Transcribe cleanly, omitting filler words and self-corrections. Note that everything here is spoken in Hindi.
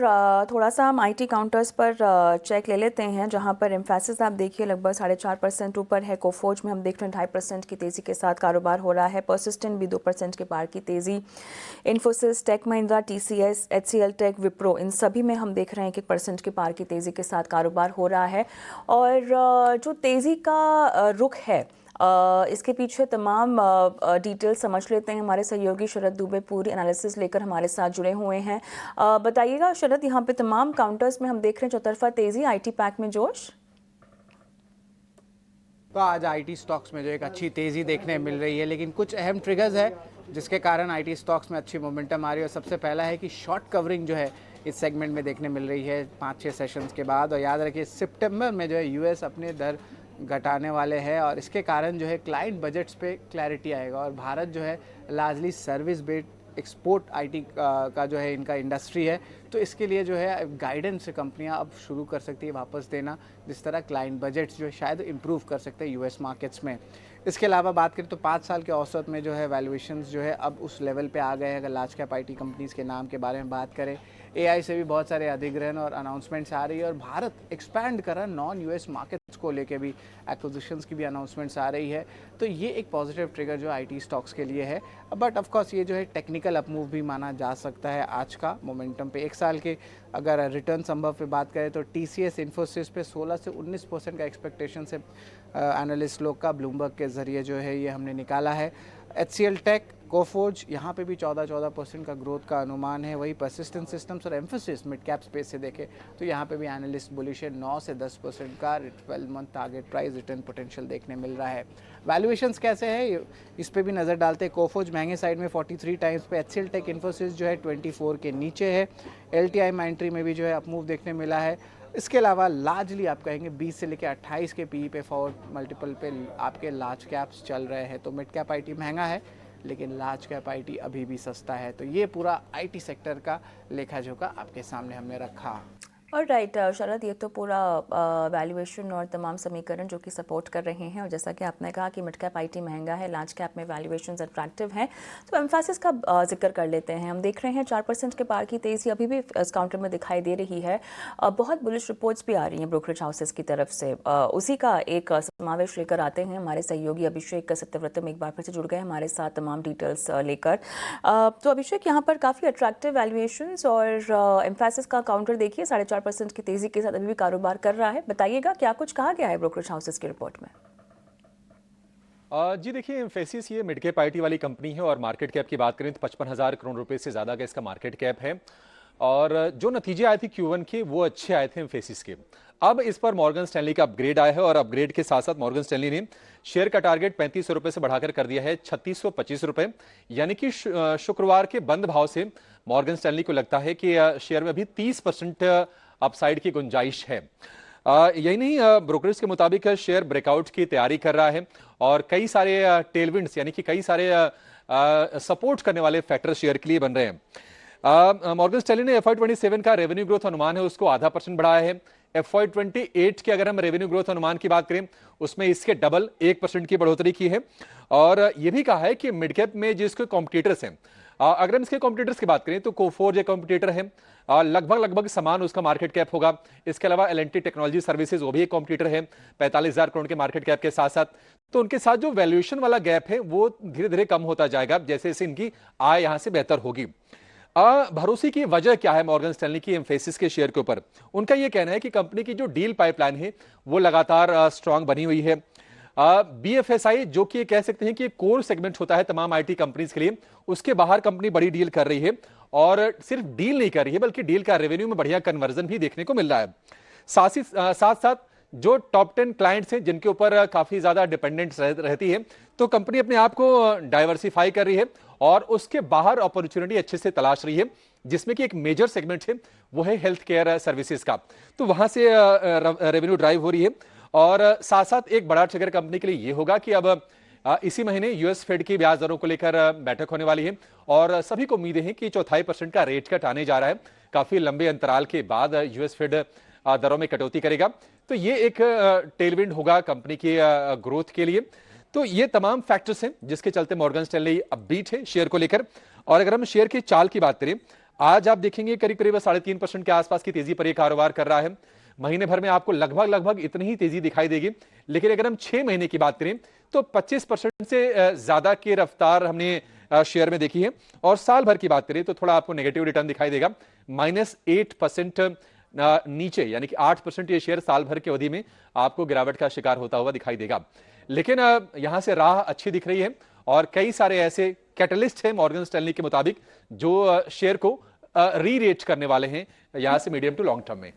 और थोड़ा सा हम आईटी काउंटर्स पर चेक ले लेते हैं, जहां पर एम्फैसिस आप देखिए लगभग 4.5% ऊपर है। कोफोर्ज में हम देख रहे हैं 2.5% की तेज़ी के साथ कारोबार हो रहा है। परसिस्टेंट भी 2% के पार की तेज़ी। इन्फोसिस, टेक महिंद्रा, टीसीएस, एचसीएल टेक, विप्रो, इन सभी में हम देख रहे हैं कि 1% के पार की तेज़ी के साथ कारोबार हो रहा है। और जो तेज़ी का रुख है, इसके पीछे तमाम डिटेल समझ लेते हैं। हमारे सहयोगी शरद दुबे पूरी एनालिसिस लेकर हमारे साथ जुड़े हुए हैं। बताइएगा शरद, यहाँ पे तमाम काउंटर्स में हम देख रहे हैं चौतरफा तेज़ी, आईटी पैक में जोश। तो आज आईटी स्टॉक्स में जो एक अच्छी तेज़ी देखने मिल रही है, लेकिन कुछ अहम ट्रिगर्स है जिसके कारण आईटी स्टॉक्स में अच्छी मोमेंटम आ रही है। और सबसे पहला है कि शॉर्ट कवरिंग जो है इस सेगमेंट में देखने मिल रही है 5-6 सेशंस के बाद। और याद रखिए सितंबर में जो है यूएस अपने दर घटाने वाले हैं और इसके कारण जो है क्लाइंट बजट्स पे क्लैरिटी आएगा। और भारत जो है largely service based export IT का जो है इनका इंडस्ट्री है, तो इसके लिए जो है गाइडेंस से कंपनियां अब शुरू कर सकती है वापस देना, जिस तरह क्लाइंट बजट्स जो है शायद इम्प्रूव कर सकते हैं यूएस मार्केट्स में। इसके अलावा बात करें तो 5 साल के औसत में जो है वैल्यूएशंस जो है अब उस लेवल पे आ गए हैं। अगर लार्ज कैप आईटी कंपनीज़ के नाम के बारे में बात करें, एआई से भी बहुत सारे अधिग्रहण और अनाउंसमेंट्स आ रही है और भारत एक्सपैंड कर रहा है नॉन यूएस मार्केट्स को लेके भी, एक्विजिशंस की भी अनाउंसमेंट्स आ रही है। तो ये एक पॉजिटिव ट्रिगर जो आईटी स्टॉक्स के लिए है। बट ऑफ कोर्स ये जो है टेक्निकल अपमूव भी माना जा सकता है आज का मोमेंटम पे। एक साल के अगर रिटर्न संभव पे बात करें तो टीसीएस इन्फोसिस पे 16 से 19% का एक्सपेक्टेशन से एनालिस्ट लोग का ब्लूमबर्ग के जरिए जो है ये हमने निकाला है। एचसीएल टेक, कोफोर्ज, यहाँ पे भी 14% का ग्रोथ का अनुमान है। वही परसिस्टेंट सिस्टम्स और एम्फोसिस मिड कैप स्पेस से देखें तो यहाँ पे भी एनालिस्ट बुलिश है। 9 से 10% का 12 month target price return potential देखने मिल रहा है। वैल्यूएशंस कैसे है इस पे भी नज़र डालते हैं। कोफोर्ज महंगे साइड में 43 टाइम्स पे, एचसीएल टेक इन्फोसिस जो है 24 के नीचे है। एलटीआई माइंट्री में भी जो है अपमूव देखने मिला है। इसके अलावा लार्जली आप कहेंगे 20 से लेकर 28 के पीई पे फॉरवर्ड मल्टीपल पे आपके लार्ज कैप्स चल रहे हैं। तो मिड कैप आईटी महंगा है लेकिन लार्ज कैप आईटी अभी भी सस्ता है। तो ये पूरा आईटी सेक्टर का लेखा जोखा आपके सामने हमने रखा। और राइट शरद, ये तो पूरा वैल्यूएशन और तमाम समीकरण जो कि सपोर्ट कर रहे हैं। और जैसा कि आपने कहा कि मिड कैप आईटी महंगा है, लार्ज कैप में वैल्यूएशंस अट्रैक्टिव हैं, तो एम्फैसिस का जिक्र कर लेते हैं। हम देख रहे हैं 4% के पार की तेज़ी अभी भी इस काउंटर में दिखाई दे रही है। बहुत बुलिश रिपोर्ट्स भी आ रही हैं ब्रोकरेज हाउसेस की तरफ से। उसी का एक समावेश लेकर आते हैं हमारे सहयोगी अभिषेक सत्यव्रतम, एक बार फिर से जुड़ गए हमारे साथ तमाम डिटेल्स लेकर। तो अभिषेक, यहाँ पर काफ़ी अट्रैक्टिव वैल्यूएशंस और एम्फैसिस का काउंटर देखिए 4.5% की तेजी के साथ अभी भी कारोबार कर रहा है। बताइएगा क्या कुछ कहा गया है ब्रोकरेज हाउसेस की रिपोर्ट में। जी देखिए, एम्फेसिस ये मिड कैप आईटी वाली कंपनी है और मार्केट कैप की बात करें तो 55,000 करोड़ रुपए से ज्यादा का इसका मार्केट कैप है। और जो नतीजे आए थे Q1 के वो अच्छे आए थे एम्फेसिस के। अब इस पर मॉर्गन स्टैनली का अपग्रेड आया है और अपग्रेड के साथ साथ मॉर्गन स्टैनली ने शेयर का टारगेट 3500 रुपए से बढ़ाकर कर दिया है 3625 रुपए। यानी कि शुक्रवार के बंद भाव से मॉर्गन स्टैनली को लगता है कि शेयर में अभी 30% अपसाइड की गुंजाइश है। यही नहीं, ब्रोकरेज के मुताबिक शेयर ब्रेकआउट की तैयारी कर रहा है और कई सारे टेलविंड्स यानी कि कई सारे सपोर्ट करने वाले फैक्टर शेयर के लिए बन रहे हैं। मॉर्गन स्टैनली ने FY27 का रेवेन्यू ग्रोथ अनुमान है उसको 0.5% बढ़ाया है। FY28 के अगर हम रेवेन्यू ग्रोथ अनुमान की बात करें उसमें इसके डबल 1% की बढ़ोतरी की है। और यह भी कहा है कि मिड कैप में जिसके कॉम्पिटिटर्स हैं, अगर हम इसके कॉम्पिटिटर्स की बात करें तो कोफोर्ज एक कॉम्पिटिटर है, लगभग समान उसका मार्केट कैप होगा। इसके अलावा एल&टी टेक्नोलॉजी सर्विसेज वो भी एक कॉम्पिटिटर है 45,000 करोड़ के मार्केट कैप के साथ साथ। तो उनके साथ जो वैल्यूएशन वाला गैप है वो धीरे धीरे कम होता जाएगा जैसे जैसे इनकी आय यहां से बेहतर होगी। भरोसे की वजह क्या है मॉर्गन स्टैनली की एम्फेसिस के शेयर के ऊपर? उनका यह कहना है कि कंपनी की जो डील पाइपलाइन है वो लगातार स्ट्रांग बनी हुई है। BFSI जो कि कह सकते हैं कि कोर सेगमेंट होता है तमाम आईटी कंपनीज के लिए, उसके बाहर कंपनी बड़ी डील कर रही है और सिर्फ डील नहीं कर रही है बल्कि डील का रेवेन्यू में बढ़िया कन्वर्जन भी देखने को मिल रहा है। साथ साथ जो टॉप 10 क्लाइंट्स हैं जिनके ऊपर काफी ज्यादा डिपेंडेंट रहती है, तो कंपनी अपने आप को डाइवर्सिफाई कर रही है और उसके बाहर अपॉर्चुनिटी अच्छे से तलाश रही है, जिसमें कि एक मेजर सेगमेंट है वो है हेल्थ केयर सर्विसेज का। तो वहां से रेवेन्यू ड्राइव हो रही है। और साथ साथ एक बड़ा ट्रिगर कंपनी के लिए यह होगा कि अब इसी महीने यूएस फेड की ब्याज दरों को लेकर बैठक होने वाली है और सभी को उम्मीदें हैं कि 0.25% का रेट कट आने जा रहा है। काफी लंबे अंतराल के बाद यूएस फेड दरों में कटौती करेगा, तो ये एक टेलविंड होगा कंपनी की ग्रोथ के लिए। तो ये तमाम फैक्टर्स हैं जिसके चलते मॉर्गन स्टैनली अपबीट है शेयर को लेकर। और अगर हम शेयर की चाल की बात करें, आज आप देखेंगे करीब करीब 3.5% के आसपास की तेजी पर यह कारोबार कर रहा है। महीने भर में आपको लगभग इतनी ही तेजी दिखाई देगी। लेकिन अगर हम 6 महीने की बात करें तो 25% से ज्यादा की रफ्तार हमने शेयर में देखी है। और साल भर की बात करें तो थोड़ा आपको नेगेटिव रिटर्न दिखाई देगा, -8% नीचे, यानी कि 8% ये शेयर साल भर की अवधि में आपको गिरावट का शिकार होता हुआ दिखाई देगा। लेकिन यहां से राह अच्छी दिख रही है और कई सारे ऐसे कैटलिस्ट हैं मॉर्गन स्टैनली के मुताबिक जो शेयर को री रेट करने वाले हैं यहां से मीडियम टू लॉन्ग टर्म में।